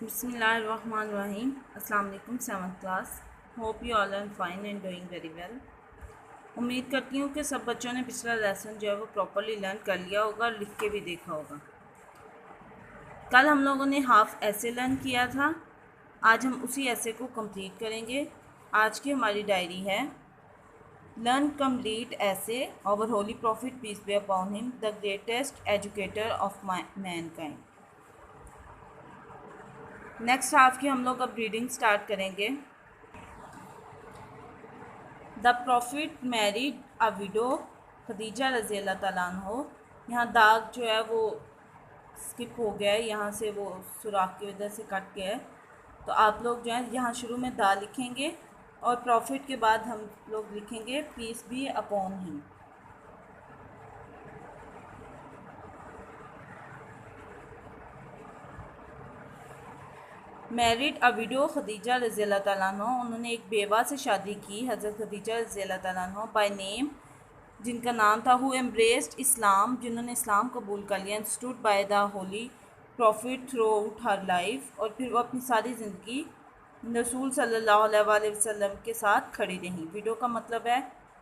بسم اللہ الرحمن الرحیم. السلام علیکم. 7th class. Hope you all are fine and doing very well. امید کرتی ہوں کہ سب بچوں نے پچھلا لیسن جو ہے وہ پراپرلی لرن کر لیا ہوگا اور لکھ کے بھی دیکھا ہوگا. کل ہم لوگوں نے ہاف ایسے لرن کیا تھا. آج ہم اسی ایسے کو کمپلیٹ کریں گے. آج کی ہماری ڈائری ہے learn complete as our holy prophet peace be upon him the greatest educator of mankind. Next half کی ہم لوگ اب ریڈنگ سٹارٹ کریں گے. The prophet married a widow. Khadija رضی اللہ تعالیٰ عنہ. یہاں داغ جو ہے وہ اسکپ ہو گیا ہے, یہاں سے وہ سوراخ کی وجہ سے کٹ گیا ہے. تو آپ لوگ جو ہے یہاں شروع میں دا لکھیں گے اور پروفٹ کے بعد ہم لوگ لکھیں گے peace be upon him. Married a widow Khadija رضی اللہ تعالیٰ عنہ. انہوں نے ایک بیوہ سے شادی کی, حضرت خدیجہ رضی اللہ تعالیٰ عنہ, بائی نیم جن کا نام تھا, ہو ایمبریسڈ اسلام جنہوں نے اسلام قبول کر لیا, and stood by the holy profit through out her life. اور پھر وہ اپنی ساری زندگی رسول صلی اللہ علیہ وآلہ وسلم کے ساتھ کھڑی رہیں. ویڈو کا مطلب ہے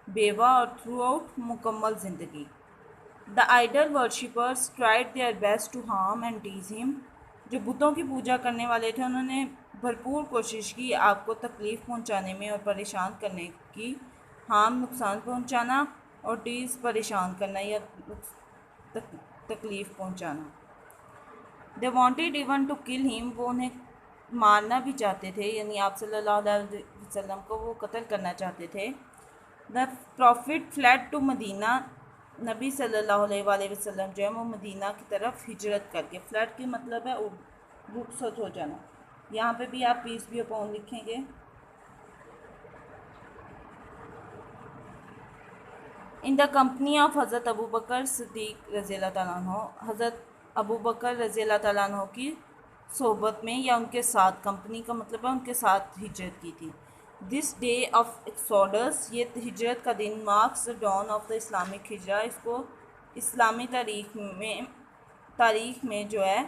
بیوہ, اور تھرو آؤٹ مکمل زندگی. The idol worshippers tried their best to harm and tease him. جو بتوں کی پوجا کرنے والے تھے انہوں نے بھرپور کوشش کی آپ کو تکلیف پہنچانے میں اور پریشان کرنے کی. ہارم نقصان پہنچانا, اور ٹیز پریشان کرنا یا تکلیف پہنچانا. They wanted even to kill ہم. وہ انہیں مارنا بھی چاہتے تھے, یعنی آپ صلی اللہ علیہ وسلم کو وہ قتل کرنا چاہتے تھے. دا پروفٹ فلیڈ ٹو مدینہ. نبی صلی اللہ علیہ وآلہ وسلم جو ہے وہ مدینہ کی طرف ہجرت کر کے. فلیڈ کی مطلب ہے رخصت ہو جانا. یہاں پہ بھی آپ پیس بی اپون لکھیں گے. ان دا کمپنی آف حضرت ابو بکر صدیق رضی اللہ تعالیٰ عنہ. حضرت ابو بکر رضی اللہ تعالیٰ عنہ کی صحبت میں یا ان کے ساتھ. کمپنی کا مطلب ہے ان کے ساتھ ہجرت کی تھی. دس ڈے آف ایکسوڈس, یہ ہجرت کا دن, marks the dawn of the Islamic Hijra. اس کو اسلامی تاریخ میں جو ہے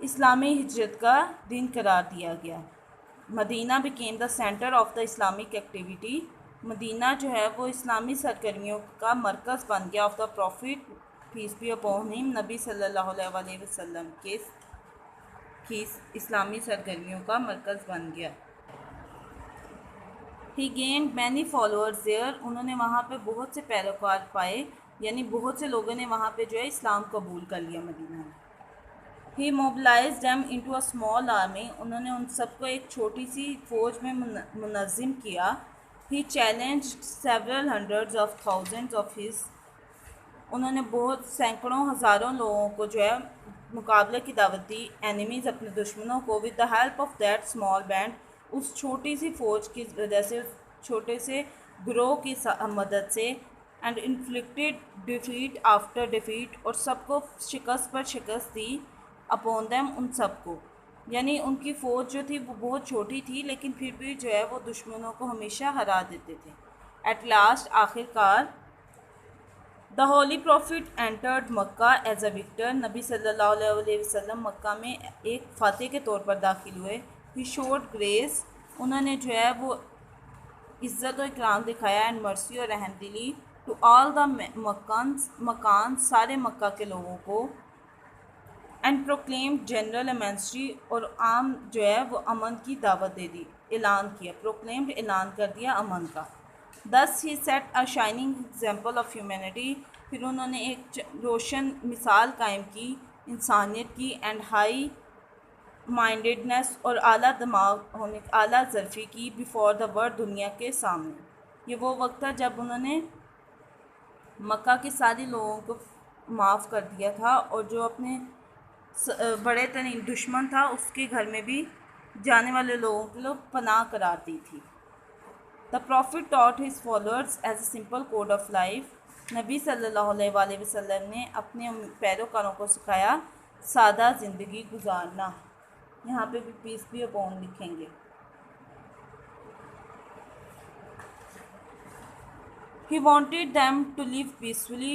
اسلامی ہجرت کا دن قرار دیا گیا. Medina became the centre of the Islamic activity. Medina جو ہے وہ اسلامی سرگرمیوں کا مرکز بن گیا. Of the prophet peace be upon him, نبی صلی اللہ علیہ وآلہ وسلم کے اسلامی سرگرمیوں کا مرکز بن گیا. ہی گینڈ مینی فالوورز دیئر. انہوں نے وہاں پہ بہت سے پیروکار پائے, یعنی بہت سے لوگوں نے وہاں پہ جو ہے اسلام قبول کر لیا مدینہ میں. He mobilised them into a small army. انہوں نے ان سب کو ایک چھوٹی سی فوج میں منظم کیا. He challenge several hundreds of thousands of his. انہوں نے بہت سینکڑوں ہزاروں لوگوں کو جو ہے مقابلے کی دعوت دی. اینیمیز اپنے دشمنوں کو. With the help of that small band. اس چھوٹی سی فوج کی وجہ سے, چھوٹے سے گروہ کی مدد سے. And inflicted defeat after defeat. اور سب کو شکست پر شکست دی. اپون دیم, ان سب کو, یعنی ان کی فوج جو تھی وہ بہت چھوٹی تھی لیکن پھر بھی جو ہے وہ دشمنوں کو ہمیشہ ہرا دیتے تھے. ایٹ لاسٹ, آخر کار, the holy prophet entered Mecca as a victor. نبی صلی اللہ علیہ وسلم مکہ میں ایک فاتح کے طور پر داخل ہوئے. He should grace. انہوں نے جو ہے وہ عزت و اکرام دکھایا. اینڈ مرسی اور رحم دلی ٹو آل دا مکان, سارے مکہ کے لوگوں کو. And proclaimed general amnesty. اور عام جو ہے وہ امن کی دعوت دے دی, اعلان کیا. پروکلیمڈ اعلان کر دیا امن کا. This he set a shining example of humanity. پھر انہوں نے ایک روشن مثال قائم کی انسانیت کی. اینڈ ہائی مائنڈیڈنس, اور اعلیٰ دماغ ہونے, اعلیٰ ظرفی کی. بیفور دا ورلڈ, دنیا کے سامنے. یہ وہ وقت تھا جب انہوں نے مکہ کے سارے لوگوں کو معاف کر دیا تھا, اور جو اپنے بڑے ترین دشمن تھا اس کے گھر میں بھی جانے والے لوگوں کے لوگ پناہ قرار دی تھی. The prophet taught his followers as a simple code of life. نبی صلی اللہ علیہ وآلہ وسلم نے اپنے پیروکاروں کو سکھایا سادہ زندگی گزارنا. یہاں پہ بھی پیس بی اپون لکھیں گے. He wanted them to live peacefully.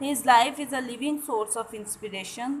His life is a living source of inspiration.